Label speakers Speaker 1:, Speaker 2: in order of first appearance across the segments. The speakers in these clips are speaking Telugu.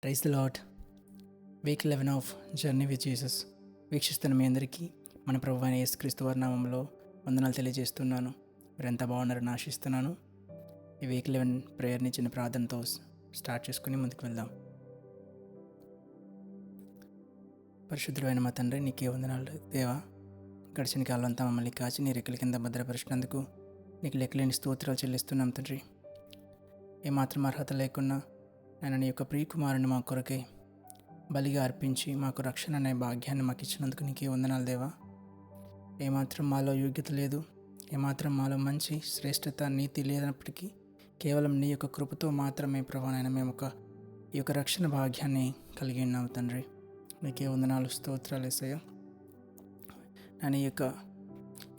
Speaker 1: Praise the Lord. Week 11 of journey with Jesus వీక్షిస్తున్న మీ అందరికీ మన ప్రభువైన అయిన యేసుక్రీస్తు వారి నామంలో వందనాలు తెలియజేస్తున్నాను. మీరు ఎంత బాగున్నారని ఆశిస్తున్నాను. ఈ వీక్ 11 ప్రేయర్ని చిన్న ప్రార్థనతో స్టార్ట్ చేసుకుని ముందుకు వెళ్దాం. పరిశుద్ధుడైన మా తండ్రి, నీకే వందనాలు దేవా. గడిచిన కాలం అంతా మమ్మల్ని కాచి నీ రెక్కల కింద భద్రపరిచినందుకు నీకు లెక్కలేని స్తోత్రాలు చెల్లిస్తున్నాం తండ్రి. ఏమాత్రం అర్హత లేకున్నా నేను నీ యొక్క ప్రియకుమారుని మా కొరకై బలిగా అర్పించి మాకు రక్షణ అనే భాగ్యాన్ని మాకు ఇచ్చినందుకు నీకే వందనాలు దేవా. ఏమాత్రం మాలో యోగ్యత లేదు, ఏమాత్రం మాలో మంచి శ్రేష్టత నీతి లేనప్పటికీ కేవలం నీ యొక్క కృపతో మాత్రమే ప్రభానైనా మేము ఈ యొక్క రక్షణ భాగ్యాన్ని కలిగి ఉన్నాము తండ్రి. నీకే వందనాలు, స్తోత్రాలు యేసయ్యా. నేను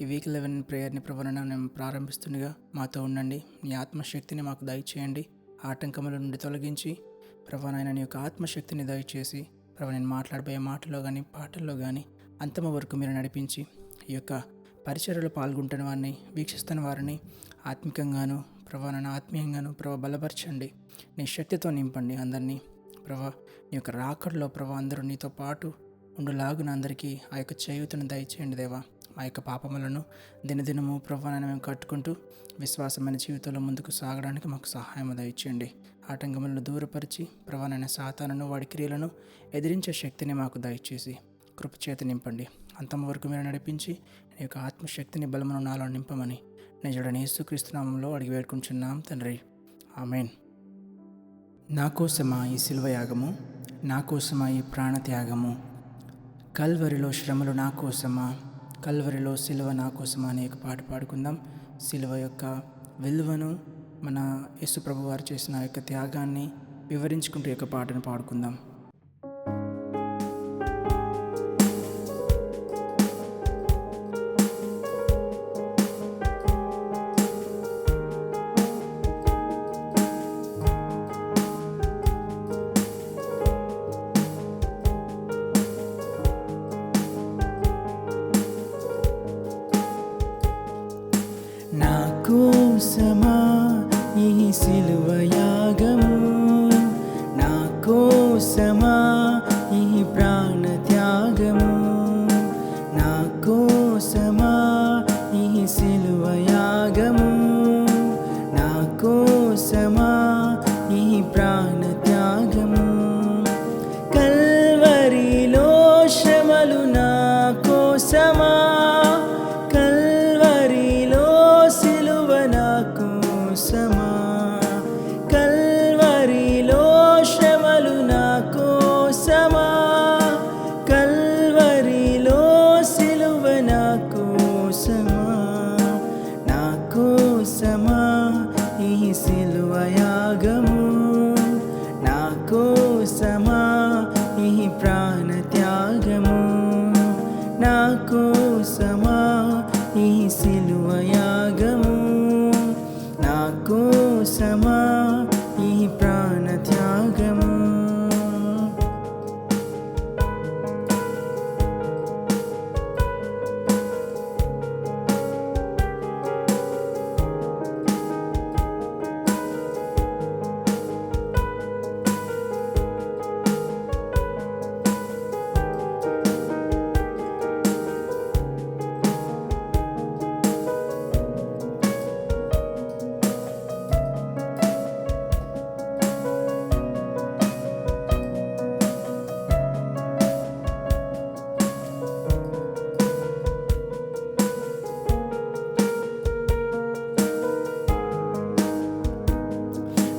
Speaker 1: ఈ వీక్ 11 ప్రేయర్ని ప్రభాన మేము ప్రారంభిస్తుండగా మాతో ఉండండి. నీ ఆత్మశక్తిని మాకు దయచేయండి. ఆటంకముల నుండి తొలగించి ప్రభానైనా నీ యొక్క ఆత్మశక్తిని దయచేసి నేను మాట్లాడబోయే మాటల్లో కానీ పాటల్లో కానీ అంతమ వరకు మీరు నడిపించి ఈ యొక్క పరిచర్యలో పాల్గొంటున్న వారిని, వీక్షిస్తున్న వారిని ఆత్మికంగాను ప్రభానైనా ఆత్మీయంగాను బలపరచండి. నీ శక్తితో నింపండి అందరినీ నీ యొక్క రాకడలో అందరూ నీతో పాటు ఉండులాగున అందరికీ ఆ యొక్క చేయూతను దయచేయండి దేవా. మా యొక్క పాపములను దినదినము ప్రభానైనా మేము కట్టుకుంటూ విశ్వాసమైన జీవితంలో ముందుకు సాగడానికి మాకు సహాయం దయచేయండి. ఆటంకములను దూరపరిచి ప్రభానైన సాతానును వాడి క్రియలను ఎదిరించే శక్తిని మాకు దయచేసి కృపచేత నింపండి. అంతమ వరకు మీరు నడిపించి నీ యొక్క ఆత్మశక్తిని బలమును నాలో నింపమని నిజుడని యేసుక్రీస్తు నామములో అడిగి వేడుకుంటున్నాం తండ్రి, ఆమేన్. నా కోసమా ఈ శిలువ యాగము, నా కోసమా ఈ ప్రాణత్యాగము, కల్వరిలో శ్రమలు నా కోసమా, కల్వరిలో సిలువ నా కోసమా అనే ఒక పాట పాడుకుందాం. సిలువ యొక్క విలువను, మన యేసు ప్రభు వారు చేసిన యొక్క త్యాగాన్ని వివరించుకుంటూ యొక్క పాటను పాడుకుందాం. నా కోసమా ఈ సిలువ యాగము, నా కోసమా ఈ ప్రాణ త్యాగము, నా కోసమా ఈ సిలువ యాగము, నా కోసమా ఈ ప్రాణ త్యాగము, కల్వరిలో శ్రమలు నా కోసమా, కల్వరిలో శ్రమలు నా కోసమా, కల్వరిలో సిలువ నా కోసమా, నా కోసమా ఈ సిలువ యాగము, నా కోసమా ఈ ప్రాణ త్యాగము, నా కోసమా ఈ సిలువ యాగము, నా కోసమా ఈ ప్రాణ త్యాగము.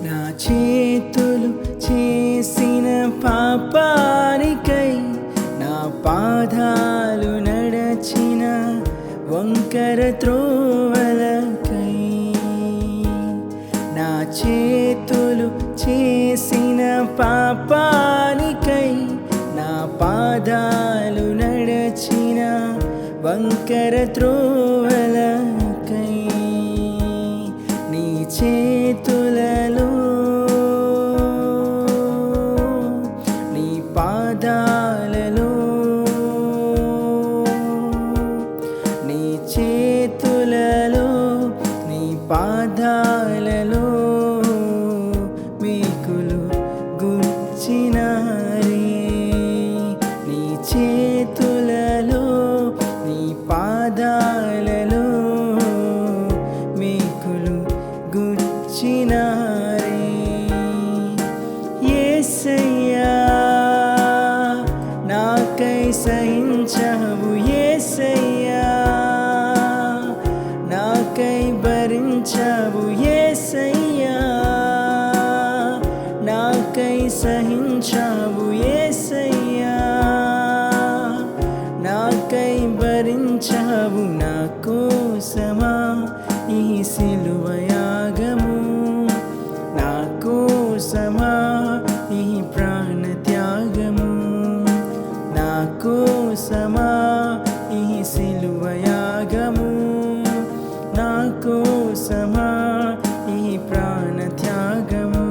Speaker 1: నా చేతులు చేసిన పాపానికై, నా పాదాలు నడచిన వంకర త్రోవలకై, నా చేతులు చేసిన పాపానికై, నా పాదాలు నడచిన వంకర త్రోవలకై, నీ చేతులలో నీ పాదాలలో, నీ చేతులలో నీ పాదాలలో మేకులు గుచ్చిన నీ చేతులలో నీ పాదాలలో మేకులు గుచ్చినారే. యేసయ్యా నాకై సహించావు, యేసయ్యా నాకై భరించావు, యేసయ్యా నాకై సహించావు, యేసయ్యా నాకై భరించావు. నా కోసమా ఈ సిలువ యాగము, నా కోసమా ఈ ప్రాణ త్యాగము, నా కోసమా ఈ సిలువ యాగము, నా కోసమా ఈ ప్రాణ త్యాగము.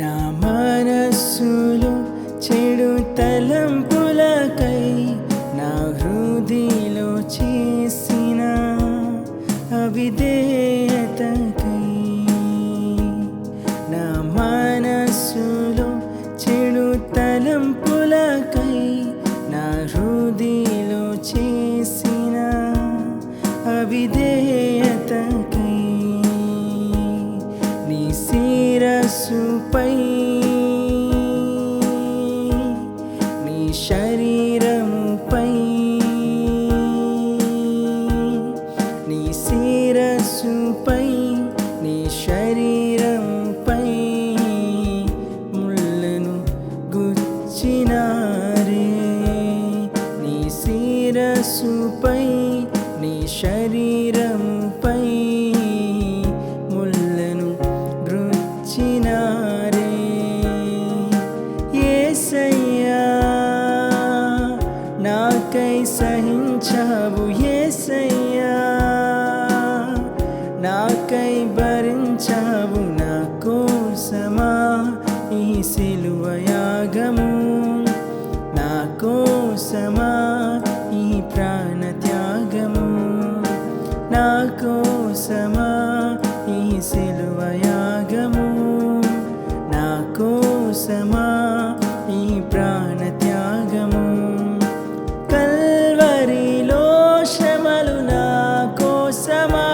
Speaker 1: నా మనస్సులో చెడు తలంపులకై, నా హృదయలో చేసిన అవిధేయతకై, నా మనస్సులో చెడు తలంపులకై, నా హృదయలో చేసిన అవిధేయతకై, నీ శిరస్సుపై నీ శరీరముపై, నీ శిరస్సుపై నీ శరీరముపై ముళ్ళను గుచ్చినారే. నీ శిరస్సుపై నీ శరీరముపై ముళ్ళను గుచ్చినారే. యేసయ్యా నాకై సహించావు, యేసయ్యా నాకై భరించావు. నా కోసమా ఈ సిలువ యాగము, నా కోసమా ఈ ప్రాణ త్యాగము, నా కోసమా ఈ సిలువ యాగము, నా కోసమా ఈ ప్రాణ త్యాగము. కల్వరిలో శ్రమలు నా కోసమా,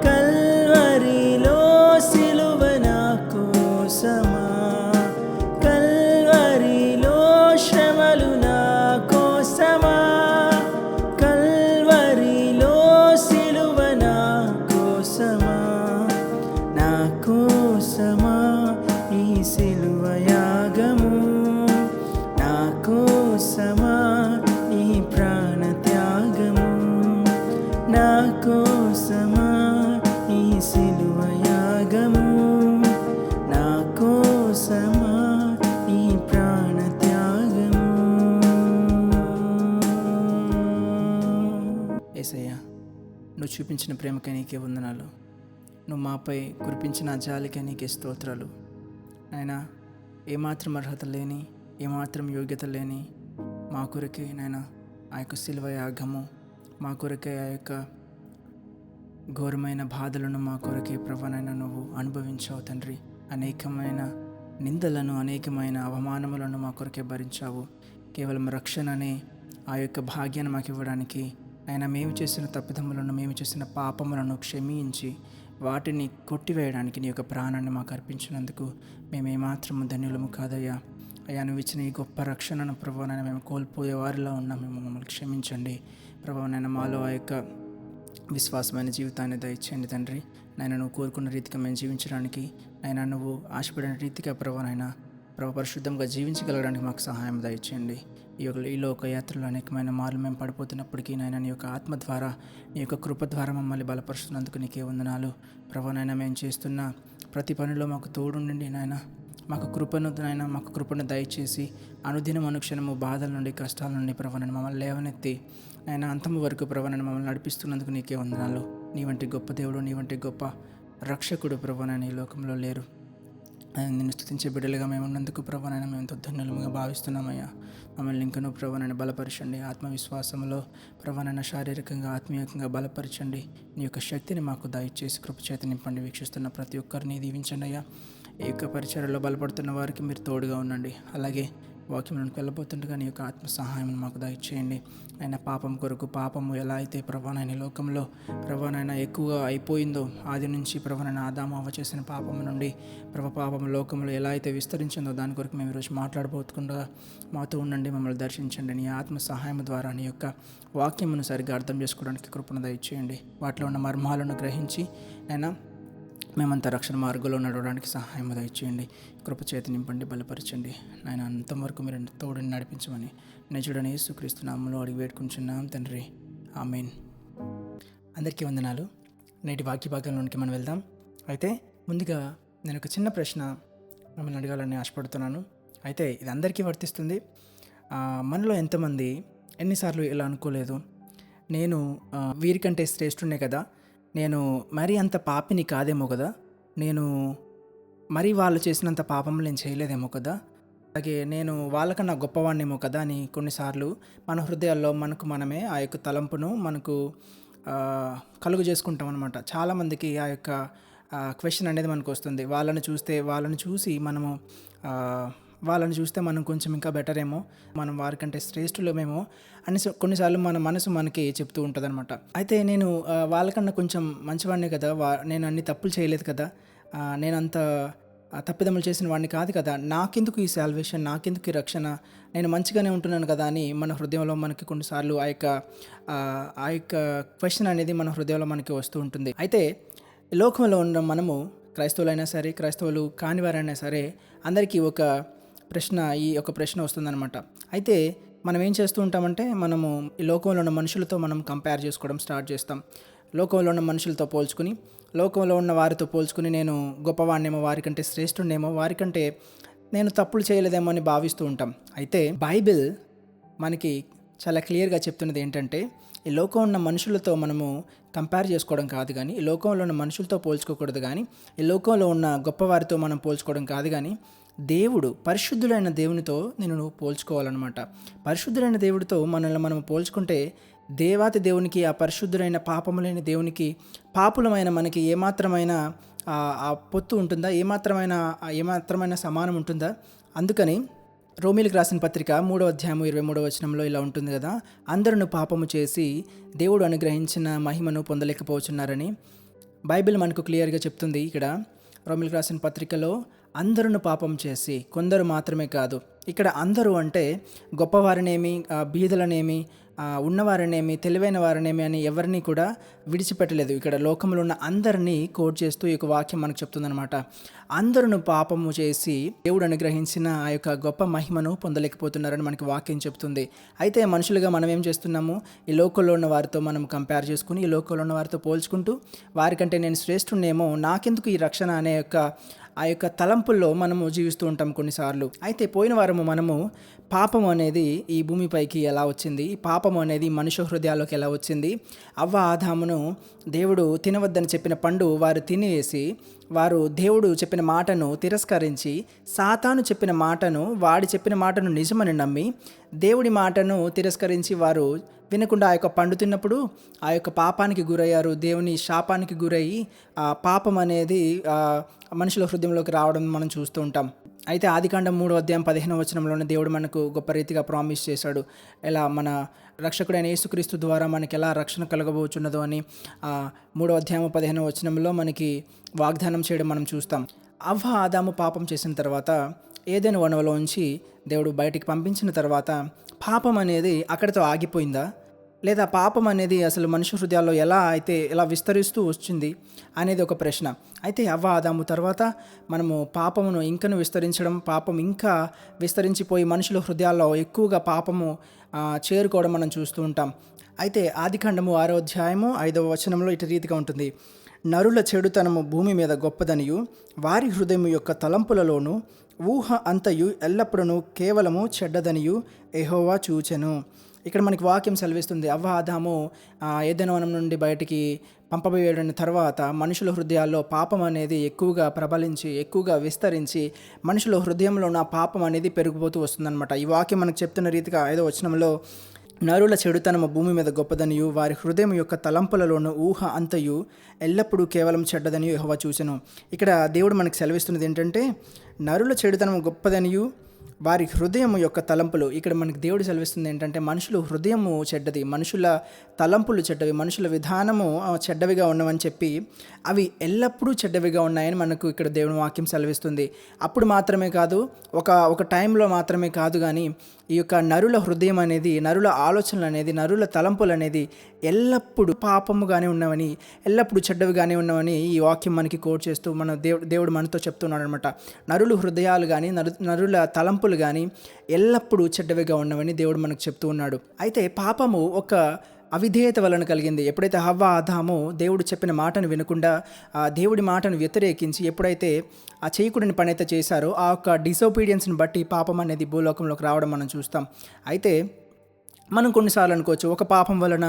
Speaker 1: కల్వరిలో సిలువ నా కోసమా, కల్వరిలో శ్రమలు నా కోసమా, కల్వరిలో సిలువ నా కోసమా, నా కోసమా ఈ సిలువ యాగము, నా కోసమా ఈ ప్రాణ త్యాగము, నా కోసమా ఈ సిలువ యాగము, నా కోసమా ఈ ప్రాణ త్యాగము. యేసయ్యా నువ్వు చూపించిన ప్రేమకై నీకే వందనాలు, నువ్వు మాపై కురిపించిన జాలికై నీకే స్తోత్రాలు. నాయనా ఏమాత్రం అర్హత లేని, ఏమాత్రం యోగ్యత లేని మా కొరకే నాయనా ఆ యొక్క సిలువ యాగము, మా కొరకే ఆ యొక్క ఘోరమైన బాధలను మా కొరకే ప్రభువైనా నువ్వు అనుభవించావు తండ్రి. అనేకమైన నిందలను, అనేకమైన అవమానములను మా కొరకే భరించావు. కేవలం రక్షణ అనే ఆ యొక్క భాగ్యాన్ని మాకు ఇవ్వడానికి ఆయన మేము చేసిన తప్పిదములను, మేము చేసిన పాపములను క్షమించి వాటిని కొట్టివేయడానికి నీ యొక్క ప్రాణాన్ని మాకు అర్పించినందుకు మేము ఏమాత్రము ధన్యులము కాదయ్యా. అయ్యా నువ్వు ఇచ్చిన ఈ గొప్ప రక్షణను ప్రభువైనా మేము కోల్పోయే వారిలో ఉన్నాం, మేము మమ్మల్ని క్షమించండి ప్రభువైనా. మాలో ఆ యొక్క విశ్వాసమైన జీవితాన్ని దయచేయండి తండ్రి. నాయన నువ్వు కోరుకున్న రీతిగా మేము జీవించడానికి, నాయన నువ్వు ఆశపడిన రీతిగా ప్రభువైనా పరిశుద్ధంగా జీవించగలగడానికి మాకు సహాయం దయచేయండి. ఈ లోక యాత్రలో అనేకమైన మార్లు మేము పడిపోతున్నప్పటికీ నాయన నీ యొక్క ఆత్మ ద్వారా, నీ యొక్క కృప ద్వారా మమ్మల్ని బలపరుస్తున్నందుకు నీకే వందనాలు ప్రభువైనా. మేము చేస్తున్న ప్రతి పనిలో మాకు తోడుండండి నాయన, మాకు కృపను దయచేసి అనుదినం అనుక్షణము బాధల నుండి, కష్టాల నుండి ప్రభు నన్ను మమ్మల్ని లేవనెత్తి ఆయన అంతము వరకు ప్రభు నన్ను మమ్మల్ని నడిపిస్తున్నందుకు నీకే వందనాలు. నీ వంటి గొప్ప దేవుడు, నీ వంటి గొప్ప రక్షకుడు ప్రభు నన్ను ఈ లోకంలో లేరు. నిన్ను స్తుతించే బిడ్డలుగా మేము ఉన్నందుకు ప్రభు నాయన మేము ఎంతో ధన్యులుగా భావిస్తున్నామయ్యా. మమ్మల్ని ఇంకనూ ప్రభు నాయన బలపరచండి. ఆత్మవిశ్వాసంలో ప్రభు నాయన శారీరకంగా, ఆత్మీయంగా బలపరచండి. నీ యొక్క శక్తిని మాకు దయచేసి కృపచేత నింపండి. వీక్షిస్తున్న ప్రతి ఒక్కరిని దీవించండి అయ్యా. ఈ యొక్క పరిచర్యలో బలపడుతున్న వారికి మీరు తోడుగా ఉండండి. అలాగే వాక్యంలోకి వెళ్ళబోతుండగా నీ యొక్క ఆత్మ సహాయం మాకు దయచేయండి. ఆయన పాపం కొరకు, పాపము ఎలా అయితే ప్రభానైన లోకంలో ప్రభానైనా ఎక్కువగా అయిపోయిందో, ఆది నుంచి ప్రభానైనా ఆదాము అవ్వ చేసిన పాపము నుండి పాపం లోకంలో ఎలా అయితే విస్తరించిందో దాని కొరకు మేము ఈరోజు మాట్లాడబోతుండగా మాతో ఉండండి. మమ్మల్ని దర్శించండి. నీ ఆత్మ సహాయం ద్వారా నీ యొక్క వాక్యమును సరిగ్గా అర్థం చేసుకోవడానికి కృపను దయచేయండి. వాటిలో ఉన్న మర్మాలను గ్రహించి అయినా మేమంతా రక్షణ మార్గంలో నడవడానికి సహాయం దయచేయండి. కృపచేత నింపండి, బలపరచండి. నాయన అంతవరకు మీరు తోడుని నడిపించమని నిజుడని యేసుక్రీస్తు నామములో అడిగి వేడుకుంటున్నాం తండ్రి, ఆమేన్. అందరికీ వందనాలు. నేటి వాక్య భాగంలోనికి మనం వెళ్దాం. అయితే ముందుగా నేను ఒక చిన్న ప్రశ్న మిమ్మల్ని అడగాలని ఆశపడుతున్నాను. అయితే ఇది అందరికీ వర్తిస్తుంది. మనలో ఎంతమంది ఎన్నిసార్లు ఇలా అనుకోలేదు, నేను వీరికంటే శ్రేష్ఠునే కదా, నేను మరీ అంత పాపిని కాదేమో కదా, నేను మరీ వాళ్ళు చేసినంత పాపం నేను చేయలేదేమో కదా, అలాగే నేను వాళ్ళకన్నా గొప్పవాడినేమో కదా అని కొన్నిసార్లు మన హృదయాల్లో మనకు మనమే ఆ యొక్క తలంపును మనకు కలుగు చేసుకుంటాం అనమాట. చాలామందికి ఆ యొక్క క్వశ్చన్ అనేది మనకు వస్తుంది. వాళ్ళని చూస్తే మనం కొంచెం ఇంకా బెటర్ ఏమో, మనం వారికంటే శ్రేష్ఠులమేమో అని కొన్నిసార్లు మన మనసు మనకి చెప్తూ ఉంటుంది అనమాట. అయితే నేను వాళ్ళకన్నా కొంచెం మంచివాడినే కదా, నేను అన్ని తప్పులు చేయలేదు కదా, నేను అంత తప్పిదములు చేసిన వాడిని కాదు కదా, నాకెందుకు ఈ సాల్వేషన్, నాకెందుకు ఈ రక్షణ, నేను మంచిగానే ఉంటున్నాను కదా అని మన హృదయంలో మనకి కొన్నిసార్లు ఆ యొక్క క్వశ్చన్ అనేది మన హృదయంలో మనకి వస్తూ ఉంటుంది. అయితే లోకంలో ఉన్న మనము క్రైస్తవులైనా సరే, క్రైస్తవులు కానివారైనా సరే, అందరికీ ఈ ఒక ప్రశ్న వస్తుందన్నమాట. అయితే మనం ఏం చేస్తూ ఉంటామంటే, మనము ఈ లోకంలో ఉన్న మనుషులతో మనం కంపేర్ చేసుకోవడం స్టార్ట్ చేస్తాం. లోకంలో ఉన్న మనుషులతో పోల్చుకుని, లోకంలో ఉన్న వారితో పోల్చుకుని నేను గొప్పవాడినేమో, వారికంటే శ్రేష్ఠుడేమో, వారికంటే నేను తప్పులు చేయలేదేమో అని భావిస్తూ ఉంటాం. అయితే బైబిల్ మనకి చాలా క్లియర్గా చెప్తున్నది ఏంటంటే, ఈ లోకంలో ఉన్న మనుషులతో మనము కంపేర్ చేసుకోవడం కాదు కానీ, ఈ లోకంలో ఉన్న మనుషులతో పోల్చుకోకూడదు కానీ, ఈ లోకంలో ఉన్న గొప్పవారితో మనం పోల్చుకోవడం కాదు కానీ, పరిశుద్ధులైన దేవునితో నువ్వు పోల్చుకోవాలన్నమాట. పరిశుద్ధులైన దేవుడితో మనల్ని మనం పోల్చుకుంటే, దేవాతి దేవునికి, ఆ పరిశుద్ధులైన పాపములైన దేవునికి, పాపులమైన మనకి ఏమాత్రమైన ఆ పొత్తు ఉంటుందా, ఏమాత్రమైన సమానం ఉంటుందా? అందుకని రోమీలకు రాసిన పత్రిక 3వ అధ్యాయం 23వ వచనంలో ఇలా ఉంటుంది కదా, అందరూ పాపము చేసి దేవుడు అనుగ్రహించిన మహిమను పొందలేకపోతున్నారని బైబిల్ మనకు క్లియర్గా చెప్తుంది. ఇక్కడ రోమీలకు రాసిన పత్రికలో అందరూ పాపం చేసి, కొందరు మాత్రమే కాదు, ఇక్కడ అందరూ అంటే గొప్పవారినేమి, బీదలనేమి, ఉన్నవారినేమి, తెలివైన వారినేమి అని ఎవరిని కూడా విడిచిపెట్టలేదు. ఇక్కడ లోకంలో ఉన్న అందరినీ కోట్ చేస్తూ ఈ యొక్క వాక్యం మనకు చెప్తుందనమాట. అందరూ పాపము చేసి దేవుడు అనుగ్రహించిన ఆ యొక్క గొప్ప మహిమను పొందలేకపోతున్నారని మనకి వాక్యం చెప్తుంది. అయితే మనుషులుగా మనం ఏం చేస్తున్నాము, ఈ లోకంలో ఉన్న వారితో మనం కంపేర్ చేసుకుని, ఈ లోకంలో ఉన్న వారితో పోల్చుకుంటూ, వారికంటే నేను శ్రేష్ఠునేమో, నాకెందుకు ఈ రక్షణ అనే ఆ యొక్క తలంపుల్లో మనము జీవిస్తూ ఉంటాం కొన్నిసార్లు. అయితే పోయిన వారము మనము పాపం అనేది ఈ భూమిపైకి ఎలా వచ్చింది, పాపం అనేది మనుష్య హృదయాల్లోకి ఎలా వచ్చింది, అవ్వ ఆదామును దేవుడు తినవద్దని చెప్పిన పండు వారు తినేసి, వారు దేవుడు చెప్పిన మాటను తిరస్కరించి, సాతాను చెప్పిన మాటను, వాడి చెప్పిన మాటను నిజమని నమ్మి, దేవుడి మాటను తిరస్కరించి వారు వినకుండా ఆ యొక్క పండు తిన్నప్పుడు ఆ యొక్క పాపానికి గురయ్యారు. దేవుని శాపానికి గురయ్యి ఆ పాపం అనేది మనుషుల హృదయంలోకి రావడం మనం చూస్తూ ఉంటాం. అయితే ఆదికాండం 3వ అధ్యాయం 15వ వచనంలోనే దేవుడు మనకు గొప్ప రీతిగా ప్రామిస్ చేశాడు, ఎలా మన రక్షకుడైన యేసుక్రీస్తు ద్వారా మనకి ఎలా రక్షణ కలగబోచున్నదో అని 3వ అధ్యాయం 15వ వచనంలో మనకి వాగ్దానం చేయడం మనం చూస్తాం. అవ్వ ఆదాము పాపం చేసిన తర్వాత ఏదైనా వనవలోంచి దేవుడు బయటికి పంపించిన తర్వాత పాపం అనేది అక్కడితో ఆగిపోయిందా, లేదా పాపం అనేది అసలు మనుష్య హృదయాల్లో ఎలా విస్తరిస్తూ వచ్చింది అనేది ఒక ప్రశ్న. అయితే అవ్వ ఆదాము తర్వాత మనము పాపమును ఇంకను విస్తరించడం, పాపం ఇంకా విస్తరించిపోయి మనుషుల హృదయాల్లో ఎక్కువగా పాపము చేరుకోవడం మనం చూస్తూ ఉంటాం. అయితే ఆదికాండము 6వ అధ్యాయము 5వ వచనంలో ఇటు రీతిగా ఉంటుంది, నరుల చెడుతనము భూమి మీద గొప్పదనియు వారి హృదయం యొక్క తలంపులలోను ఊహ అంతయు ఎల్లప్పుడూ కేవలము చెడ్డదనియు యెహోవా చూచెను. ఇక్కడ మనకి వాక్యం సెలవిస్తుంది, అవ్వ ఆదాము ఏదెను వనం నుండి బయటికి పంపబోయడం తర్వాత మనుషుల హృదయాల్లో పాపం అనేది ఎక్కువగా ప్రబలించి ఎక్కువగా విస్తరించి మనుషుల హృదయంలో ఉన్న పాపం అనేది పెరిగిపోతూ వస్తుందన్నమాట. ఈ వాక్యం మనకు చెప్తున్న రీతిగా 5వ వచనంలో నరుల చెడుతనము భూమి మీద గొప్పదనియు వారి హృదయం యొక్క తలంపులలోను ఊహ అంతయు ఎల్లప్పుడూ కేవలం చెడ్డదనియు యెహోవా చూచెను. ఇక్కడ దేవుడు మనకు సెలవిస్తున్నది ఏంటంటే నరుల చెడుతనము గొప్పదనియు వారి హృదయం యొక్క తలంపులు. ఇక్కడ మనకి దేవుడు సెలవిస్తుంది ఏంటంటే మనుషుల హృదయము చెడ్డది, మనుషుల తలంపులు చెడ్డవి, మనుషుల విధానము చెడ్డవిగా ఉన్నవని చెప్పి అవి ఎల్లప్పుడూ చెడ్డవిగా ఉన్నాయని మనకు ఇక్కడ దేవుని వాక్యం సెలవిస్తుంది. అప్పుడు మాత్రమే కాదు, ఒక టైంలో మాత్రమే కాదు, కానీ ఈ యొక్క నరుల హృదయం అనేది, నరుల ఆలోచనలు అనేది, నరుల తలంపులు అనేది ఎల్లప్పుడూ పాపముగానే ఉన్నవని, ఎల్లప్పుడూ చెడ్డవిగానే ఉన్నవని ఈ వాక్యం మనకి కోట్ చేస్తూ మన దేవుడు మనతో చెప్తున్నాడు అనమాట. నరుల హృదయాలు కానీ నరుల తలంపులు కానీ ఎల్లప్పుడూ చెడ్డవిగా ఉన్నవని దేవుడు మనకు చెప్తూ ఉన్నాడు. అయితే పాపము ఒక అవిధేయత వలన కలిగింది. ఎప్పుడైతే హవ్వ ఆదాము దేవుడు చెప్పిన మాటను వినకుండా దేవుడి మాటను వ్యతిరేకించి ఎప్పుడైతే ఆ చేయకూడని పని అయితే చేశారో ఆ యొక్క డిసోబీడియన్స్ని బట్టి పాపం అనేది భూలోకంలోకి రావడం మనం చూస్తాం. అయితే మనం కొన్నిసార్లు అనుకోవచ్చు, ఒక పాపం వలన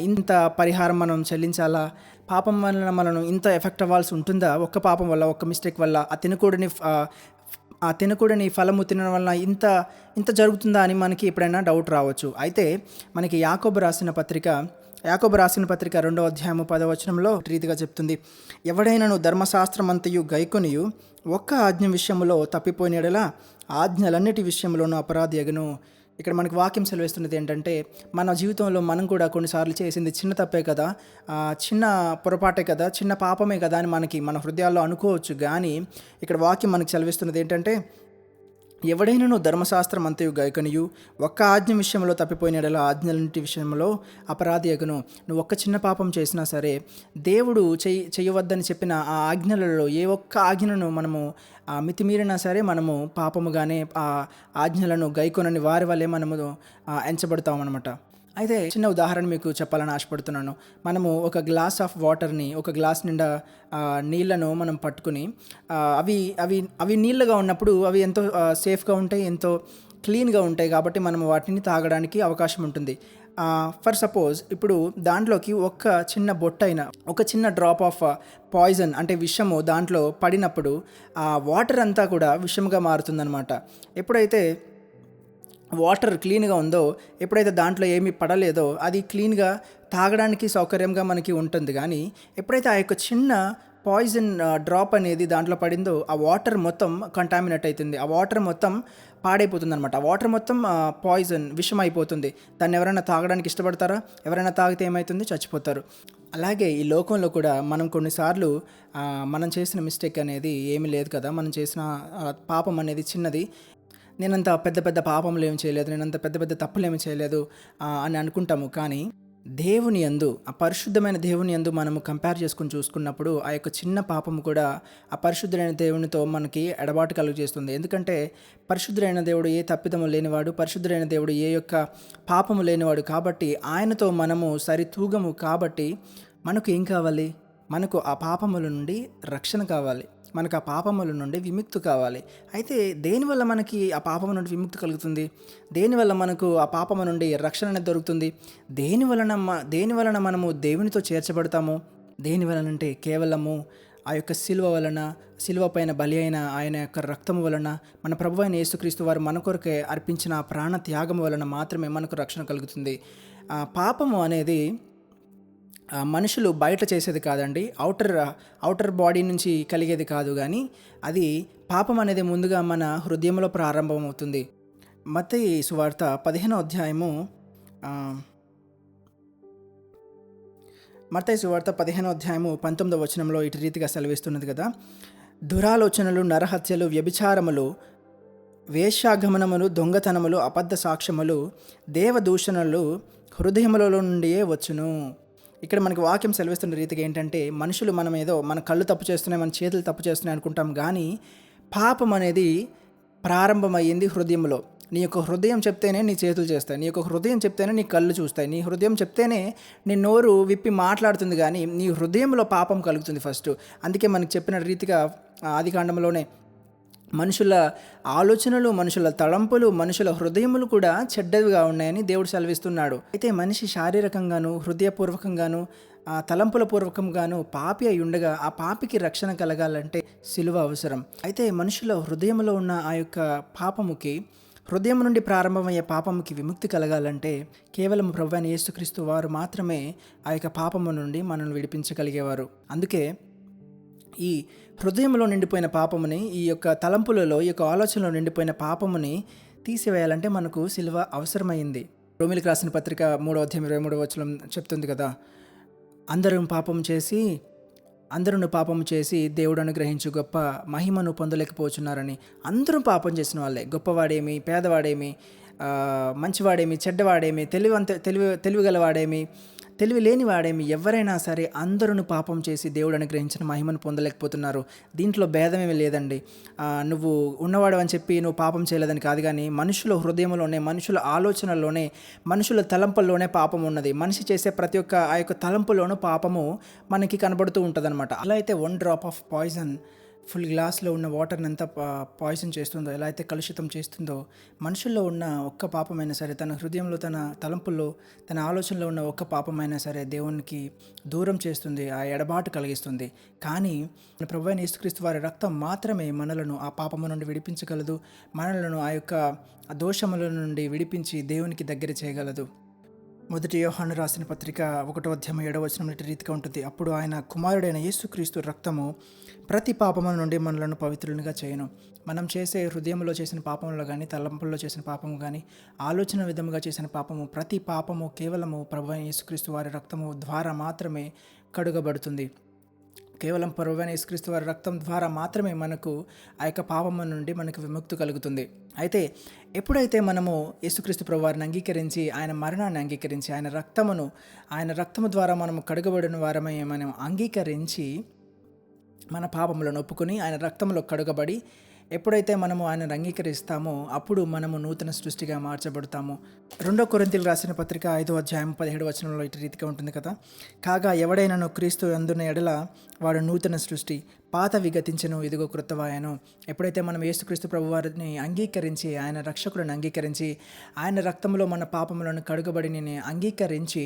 Speaker 1: ఇంత పరిహారం మనం చెల్లించాలా, పాపం వలన మనం ఇంత ఎఫెక్ట్ అవ్వాల్సి ఉంటుందా, ఒక్క పాపం వల్ల, ఒక్క మిస్టేక్ వల్ల ఆ తినకూడని ఫలము తినడం వల్ల ఇంత జరుగుతుందా అని మనకి ఎప్పుడైనా డౌట్ రావచ్చు. అయితే మనకి యాకోబు రాసిన పత్రిక 2వ అధ్యాయము 10వ వచనంలో రీతిగా చెప్తుంది, ఎవడైనాను ధర్మశాస్త్రమంతయు గైకొనియు ఒక్క ఆజ్ఞ విషయంలో తప్పిపోయిన యెడల ఆజ్ఞలన్నిటి విషయంలోనూ అపరాధి అగును. ఇక్కడ మనకి వాక్యం సెలవిస్తున్నది ఏంటంటే మన జీవితంలో మనం కూడా కొన్నిసార్లు చేసింది చిన్న తప్పే కదా, చిన్న పొరపాటే కదా, చిన్న పాపమే కదా అని మన హృదయాల్లో అనుకోవచ్చు. కానీ ఇక్కడ వాక్యం మనకి సెలవిస్తున్నది ఏంటంటే ఎవడైనాను ధర్మశాస్త్రం అంతయు గైకొనియు ఒక్క ఆజ్ఞ విషయంలో తప్పిపోయిన యెడల ఆజ్ఞలన్నిటి విషయంలో అపరాధి అగును. నువ్వు ఒక్క చిన్న పాపం చేసినా సరే దేవుడు చేయవద్దని చెప్పిన ఆ ఆజ్ఞలలో ఏ ఒక్క ఆజ్ఞను మనము మితిమీరినా సరే మనము పాపముగానే ఆ ఆజ్ఞలను గైకొనని వారి వల్లే మనము ఎంచబడతామన్నమాట. అయితే చిన్న ఉదాహరణ మీకు చెప్పాలని ఆశపడుతున్నాను. మనము ఒక గ్లాస్ ఆఫ్ వాటర్ని, ఒక గ్లాస్ నిండా నీళ్లను మనం పట్టుకుని అవి నీళ్ళగా ఉన్నప్పుడు అవి ఎంతో సేఫ్గా ఉంటాయి, ఎంతో క్లీన్గా ఉంటాయి. కాబట్టి మనం వాటిని తాగడానికి అవకాశం ఉంటుంది. ఫర్ సపోజ్ ఇప్పుడు దాంట్లోకి ఒక చిన్న బొట్టైన ఒక చిన్న డ్రాప్ ఆఫ్ పాయిజన్ అంటే విషము దాంట్లో పడినప్పుడు ఆ వాటర్ అంతా కూడా విషంగా మారుతుందన్నమాట. ఎప్పుడైతే వాటర్ క్లీన్గా ఉందో, ఎప్పుడైతే దాంట్లో ఏమీ పడలేదో అది క్లీన్గా తాగడానికి సౌకర్యంగా మనకి ఉంటుంది. కానీ ఎప్పుడైతే ఆ యొక్క చిన్న పాయిజన్ డ్రాప్ అనేది దాంట్లో పడిందో ఆ వాటర్ మొత్తం కంటామినేట్ అవుతుంది, ఆ వాటర్ మొత్తం పాడైపోతుంది అనమాట. ఆ వాటర్ మొత్తం పాయిజన్, విషం అయిపోతుంది. దాన్ని ఎవరైనా తాగడానికి ఇష్టపడతారా? ఎవరైనా తాగితే ఏమవుతుంది? చచ్చిపోతారు. అలాగే ఈ లోకంలో కూడా మనం కొన్నిసార్లు మనం చేసిన మిస్టేక్ అనేది ఏమీ లేదు కదా, మనం చేసిన పాపం అనేది చిన్నది, నేనంత పెద్ద పాపములు ఏమి చేయలేదు, నేనంత పెద్ద తప్పులు ఏమి చేయలేదు అని అనుకుంటాము. కానీ దేవుని యందు, ఆ పరిశుద్ధమైన దేవుని యందు మనము కంపేర్ చేసుకుని చూసుకున్నప్పుడు ఆ యొక్క చిన్న పాపము కూడా ఆ పరిశుద్ధుడైన దేవునితో మనకి ఎడబాటు కలుగు చేస్తుంది. ఎందుకంటే పరిశుద్ధుడైన దేవుడు ఏ తప్పిదము లేనివాడు, పరిశుద్ధుడైన దేవుడు ఏ యొక్క పాపము లేనివాడు. కాబట్టి ఆయనతో మనము సరితూగము. కాబట్టి మనకు ఏం కావాలి? మనకు ఆ పాపముల నుండి రక్షణ కావాలి, మనకు ఆ పాపముల నుండి విముక్తి కావాలి. అయితే దేనివల్ల మనకి ఆ పాపము నుండి విముక్తి కలుగుతుంది? దేనివల్ల మనకు ఆ పాపము నుండి రక్షణ అనేది దొరుకుతుంది? దేనివలన మనము దేవునితో చేర్చబడతాము? దేనివలన అంటే కేవలము ఆ యొక్క సిలువ పైన బలి అయిన ఆయన యొక్క రక్తము వలన, మన ప్రభువైన యేసుక్రీస్తు వారు మన కొరకే అర్పించిన ఆ ప్రాణ త్యాగము వలన మాత్రమే మనకు రక్షణ కలుగుతుంది. పాపము అనేది మనుషులు బయట చేసేది కాదండి, అవుటర్ బాడీ నుంచి కలిగేది కాదు. కానీ అది పాపం అనేది ముందుగా మన హృదయంలో ప్రారంభమవుతుంది. మత్తయి సువార్త 15వ అధ్యాయము 19వ వచనంలో ఇటు రీతిగా సెలవిస్తున్నది కదా, దురాలోచనలు, నరహత్యలు, వ్యభిచారములు, వేశ్యాగమనములు, దొంగతనములు, అబద్ధ సాక్ష్యములు, దేవదూషణలు హృదయములలో నుండియే వచ్చును. ఇక్కడ మనకి వాక్యం సెలవిస్తున్న రీతిగా ఏంటంటే మనుషులు మన కళ్ళు తప్పు చేస్తున్నాయి, మన చేతులు తప్పు చేస్తున్నాయి అనుకుంటాం. కానీ పాపం అనేది ప్రారంభమయ్యింది హృదయంలో. నీ యొక్క హృదయం చెప్తేనే నీ చేతులు చేస్తాయి, నీ యొక్క హృదయం చెప్తేనే నీ కళ్ళు చూస్తాయి, నీ హృదయం చెప్తేనే నీ నోరు విప్పి మాట్లాడుతుంది. కానీ నీ హృదయంలో పాపం కలుగుతుంది ఫస్ట్. అందుకే మనకు చెప్పిన రీతిగా ఆదికాండంలోనే మనుషుల ఆలోచనలు, మనుషుల తలంపులు, మనుషుల హృదయములు కూడా చెడ్డవిగా ఉన్నాయని దేవుడు సెలవిస్తున్నాడు. అయితే మనిషి శారీరకంగాను, హృదయపూర్వకంగాను, తలంపుల పూర్వకంగాను పాపి అయి ఉండగా ఆ పాపికి రక్షణ కలగాలంటే సిలువ అవసరం. అయితే మనుషుల హృదయంలో ఉన్న ఆ యొక్క పాపముకి, హృదయం నుండి ప్రారంభమయ్యే పాపముకి విముక్తి కలగాలంటే కేవలం ప్రభువైన యేసుక్రీస్తు వారు మాత్రమే ఆ యొక్క పాపము నుండి మనల్ని విడిపించగలిగేవారు. అందుకే ఈ హృదయంలో నిండిపోయిన పాపముని, ఈ యొక్క తలంపులలో, ఈ యొక్క ఆలోచనలో నిండిపోయిన పాపముని తీసివేయాలంటే మనకు సిలువ అవసరమైంది. రోమీయులకు రాసిన పత్రిక 3:23 చెప్తుంది కదా, అందరూ పాపము చేసి దేవుడు అనుగ్రహించు గొప్ప మహిమను పొందలేకపోతున్నారని. అందరూ పాపం చేసిన వాళ్ళే, గొప్పవాడేమి, పేదవాడేమి, మంచివాడేమి, చెడ్డవాడేమి, తెలివిగలవాడేమి, తెలివి లేనివాడేమి, ఎవరైనా సరే అందరూ పాపం చేసి దేవుడు అనుగ్రహించిన మహిమను పొందలేకపోతున్నారు. దీంట్లో భేదమేమీ లేదండి. నువ్వు ఉన్నవాడు అని చెప్పి నువ్వు పాపం చేయలేదని కాదు, కానీ మనుషుల హృదయంలోనే, మనుషుల ఆలోచనల్లోనే, మనుషుల తలంపుల్లోనే పాపం ఉన్నది. మనిషి చేసే ప్రతి ఒక్క ఆ యొక్క తలంపులోనూ పాపము మనకి కనబడుతూ ఉంటుంది అనమాట. అలా అయితే 1 డ్రాప్ ఆఫ్ పాయిజన్ ఫుల్ గ్లాస్లో ఉన్న వాటర్ని ఎంత పాయిజన్ చేస్తుందో, ఎలా అయితే కలుషితం చేస్తుందో, మనుషుల్లో ఉన్న ఒక్క పాపమైనా సరే, తన హృదయంలో, తన తలంపుల్లో, తన ఆలోచనలో ఉన్న ఒక్క పాపమైనా సరే దేవునికి దూరం చేస్తుంది, ఆ ఎడబాటు కలిగిస్తుంది. కానీ ప్రభువైన యేసుక్రీస్తు వారి రక్తం మాత్రమే మనలను ఆ పాపము నుండి విడిపించగలదు, మనలను ఆ యొక్క దోషముల నుండి విడిపించి దేవునికి దగ్గర చేయగలదు. 1 యోహాను రాసిన పత్రిక 1:7 రీతిగా ఉంటుంది. అప్పుడు ఆయన కుమారుడైన యేసుక్రీస్తు రక్తము ప్రతి పాపముల నుండి మనలను పవిత్రులుగా చేయను. మనం చేసే హృదయంలో చేసిన పాపంలో కానీ, తలంపుల్లో చేసిన పాపము కానీ, ఆలోచన విధముగా చేసిన పాపము, ప్రతి పాపము కేవలము ప్రభువైన యేసుక్రీస్తు వారి రక్తము ద్వారా మాత్రమే కడుగబడుతుంది. కేవలం ప్రభువైన యేసుక్రీస్తు వారి రక్తం ద్వారా మాత్రమే మనకు ఆ యొక్క పాపము నుండి మనకు విముక్తి కలుగుతుంది. అయితే ఎప్పుడైతే మనము యేసుక్రీస్తు ప్రభువారిని అంగీకరించి, ఆయన మరణాన్ని అంగీకరించి, ఆయన రక్తము ద్వారా మనము కడుగబడిన వారమై మనం అంగీకరించి, మన పాపములను ఒప్పుకొని ఆయన రక్తంలో కడుగబడి ఎప్పుడైతే మనము ఆయనను అంగీకరిస్తామో అప్పుడు మనము నూతన సృష్టిగా మార్చబడతాము. 2 కొరింథీయులకు రాసిన పత్రిక 5:17 ఇటు రీతిగా ఉంటుంది కదా, కాగా ఎవడైనాను క్రీస్తు యందున్న ఎడల వాడు నూతన సృష్టి, పాతవి గతించెను, ఇదిగో క్రొత్తవాయెను. ఎప్పుడైతే మనం యేసుక్రీస్తు ప్రభువారిని అంగీకరించి, ఆయన రక్షకులను అంగీకరించి, ఆయన రక్తంలో మన పాపములను కడుగబడిని అంగీకరించి,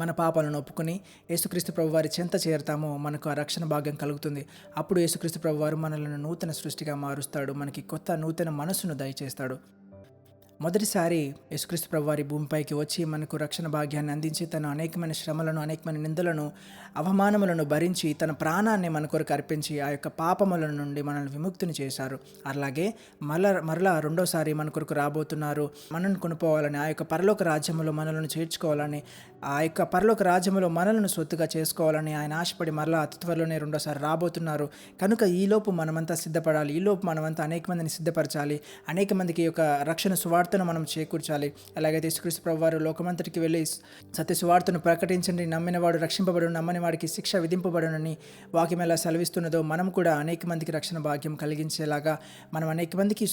Speaker 1: మన పాపాలను ఒప్పుకొని యేసుక్రీస్తు ప్రభువారి చెంత చేరుతామో మనకు ఆ రక్షణ భాగ్యం కలుగుతుంది. అప్పుడు యేసుక్రీస్తు ప్రభువారు మనల్ని నూతన సృష్టిగా మారుస్తాడు, మనకి కొత్త నూతన మనసును దయచేస్తాడు. మొదటిసారి యేసుక్రీస్తు ప్రభువారి భూమిపైకి వచ్చి మనకు రక్షణ భాగ్యాన్ని అందించి, తన అనేకమైన శ్రమలను, అనేకమైన నిందలను, అవమానములను భరించి, తన ప్రాణాన్ని మన కొరకు అర్పించి ఆ యొక్క పాపముల నుండి మనల్ని విముక్తిని చేశారు. అలాగే మరలా రెండోసారి మన కొరకు రాబోతున్నారు. మనల్ని కొనుక్కోవాలని, ఆ యొక్క పరలోక రాజ్యములో మనల్ని చేర్చుకోవాలని, ఆ యొక్క పరలోక రాజ్యములో మనల్ని సొత్తుగా చేసుకోవాలని ఆయన ఆశపడి మరలా అతి త్వరలోనే రెండోసారి రాబోతున్నారు. కనుక ఈలోపు మనమంతా సిద్ధపడాలి, ఈలోపు మనమంతా అనేక మందిని సిద్ధపరచాలి, అనేక మందికి యొక్క రక్షణ సువార్తను మనం చేకూర్చాలి. అలాగైతే యేసుక్రీస్తు ప్రభువారు లోకమంతటికి వెళ్ళి సత్య సువార్తను ప్రకటించండి, నమ్మినవాడు రక్షింపబడును, నమ్మని వాడికి శిక్ష విధింపబడునని వాక్యం ఎలా సెలవిస్తున్నదో, మనం కూడా అనేక మందికి రక్షణ భాగ్యం కలిగించేలాగా మనం అనేక మందికి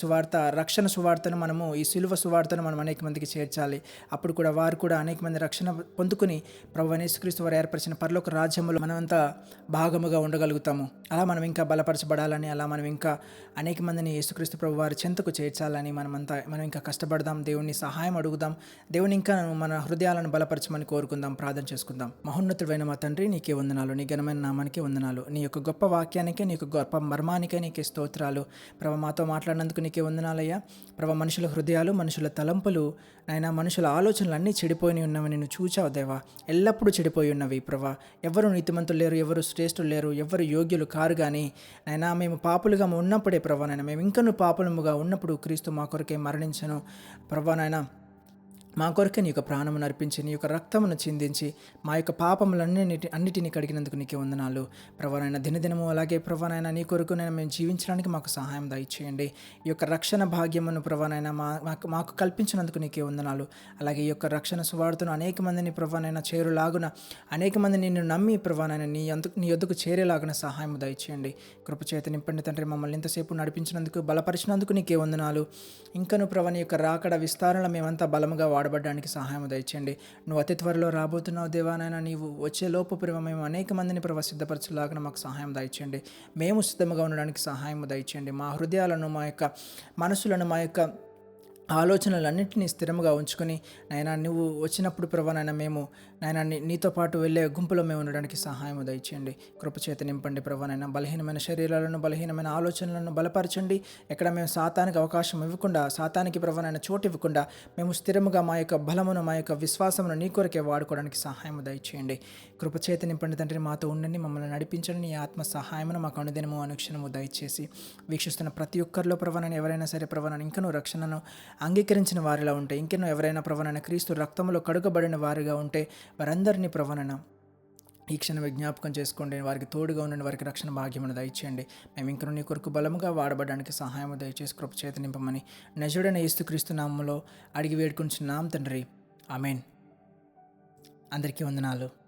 Speaker 1: రక్షణ సువార్తను మనము, ఈ సిలువ సువార్తను మనం అనేక మందికి చేర్చాలి. అప్పుడు కూడా వారు కూడా అనేక మంది రక్షణ పొందుకుని ప్రభువైన యేసుక్రీస్తు వారు ఏర్పరిచిన పరలోక రాజ్యములో మనమంతా భాగముగా ఉండగలుగుతాము. అలా మనం ఇంకా బలపరచబడాలని, అలా మనం ఇంకా అనేక మందిని యేసుక్రీస్తు ప్రభువారి చెంతకు చేర్చాలని మనం ఇంకా కష్టపడదాం, దేవుని సహాయం అడుగుదాం, దేవుని ఇంకా మన హృదయాలను బలపరచమని కోరుకుందాం, ప్రార్థన చేసుకుందాం. మహోన్నతుడైన మా తండ్రి, నీకే వందనాలు, నీ ఘనమైన నామానికే వందనాలు, నీ యొక్క గొప్ప వాక్యానికే, నీ యొక్క గొప్ప మర్మానికే నీకే స్తోత్రాలు. ప్రభు, మాతో మాట్లాడినందుకు నీకే వందనాలయ్యా. ప్రభు, మనుషుల హృదయాలు, మనుషుల తలంపులు, నాయనా, మనుషుల ఆలోచనలు అన్నీ చెడిపోయి ఉన్నవి నిన్ను చూచావు దేవా, ఎల్లప్పుడూ చెడిపోయి ఉన్నవి ప్రభా. ఎవరు నీతిమంతులు లేరు, ఎవరు శ్రేష్ఠులు లేరు, ఎవరు యోగ్యులు కారు. కానీ నాయనా, మేము పాపులుగా ఉన్నప్పుడే ప్రభా, నాయన మేము ఇంకనూ పాపులముగా ఉన్నప్పుడు క్రీస్తు మా కొరకే మరణించను ప్రభా. నాయన, మా కొరకు నీ యొక్క ప్రాణమును అర్పించి నీ యొక్క రక్తమును చిందించి మా యొక్క పాపములన్నిటిని కడిగినందుకు నీకే వందనాలు. ప్రభానైనా దినదినము అలాగే ప్రభానైనా నీ కొరకు నేను మేము జీవించడానికి మాకు సహాయం దయచేయండి. ఈ యొక్క రక్షణ భాగ్యమును ప్రభానైనా మాకు కల్పించినందుకు నీకే వందనాలు. అలాగే ఈ యొక్క రక్షణ సువార్తను అనేక మందిని ప్రభానైనా చేరులాగున అనేక మంది నిన్ను నమ్మి ప్రభానైనా నీ యొద్దకు చేరేలాగున సహాయం దయచేయండి. కృపచేత నింపండి తండ్రి. మమ్మల్ని ఇంతసేపు నడిపించినందుకు బలపరిచినందుకు నీకే వందనాలు. ఇంకను ప్రభా నీ యొక్క రాకడ విస్తారంలో మేమంతా బలముగా వాడబడడానికి సహాయం దయచేయండి. నువ్వు అతి త్వరలో రాబోతున్నావు దేవానైనా. నీవు వచ్చే లోపు ప్రభా మేము అనేక మందిని ప్రభా సిద్ధపరచలాగా మాకు సహాయం దయచేయండి. మేము సిద్ధంగా ఉండడానికి సహాయం దయచేయండి. మా హృదయాలను మా యొక్క మనసులను మా యొక్క ఆలోచనలన్నింటినీ స్థిరంగా ఉంచుకొని నాయనా నువ్వు వచ్చినప్పుడు ప్రభా నాయన మేము నాయన నీతో పాటు వెళ్ళే గుంపులో మేము ఉండడానికి సహాయం దయచేయండి. కృపచేత నింపండి ప్రభా నాయన. బలహీనమైన శరీరాలను బలహీనమైన ఆలోచనలను బలపరచండి. ఎక్కడ మేము సాతానికి అవకాశం ఇవ్వకుండా సాతానికి ప్రభా నాయన చోటు ఇవ్వకుండా మేము స్థిరముగా మా యొక్క బలమును మా యొక్క విశ్వాసమును నీ కొరకే వాడుకోవడానికి సహాయం దయచేయండి. కృపచేత నింపండి తండ్రి. మాతో ఉండండి, మమ్మల్ని నడిపించండి. నీ ఆత్మ సహాయమును మాకు అనుదినము అనుక్షణము దయచేసి వీక్షిస్తున్న ప్రతి ఒక్కరిలో ప్రభా నాయన ఎవరైనా సరే ప్రభా నాయన ఇంకనూ రక్షణను అంగీకరించిన వారిలా ఉంటే, ఇంకెన్నో ఎవరైనా ప్రభానైనా క్రీస్తు రక్తంలో కడుగబడిన వారిగా ఉంటే వారందరినీ ప్రభానైనా ఈ క్షణం జ్ఞాపకం చేసుకోండి. వారికి తోడుగా ఉండండి, వారికి రక్షణ భాగ్యమును దయచేయండి. మేము ఇంకనూ నీ కొరకు బలముగా వాడబడడానికి సహాయం దయచేసి కృప చేత నింపమని నజరుడైన యేసుక్రీస్తు నామములో అడిగి వేడుకుంటున్నాం తండ్రి. ఆమేన్. అందరికీ వందనాలు.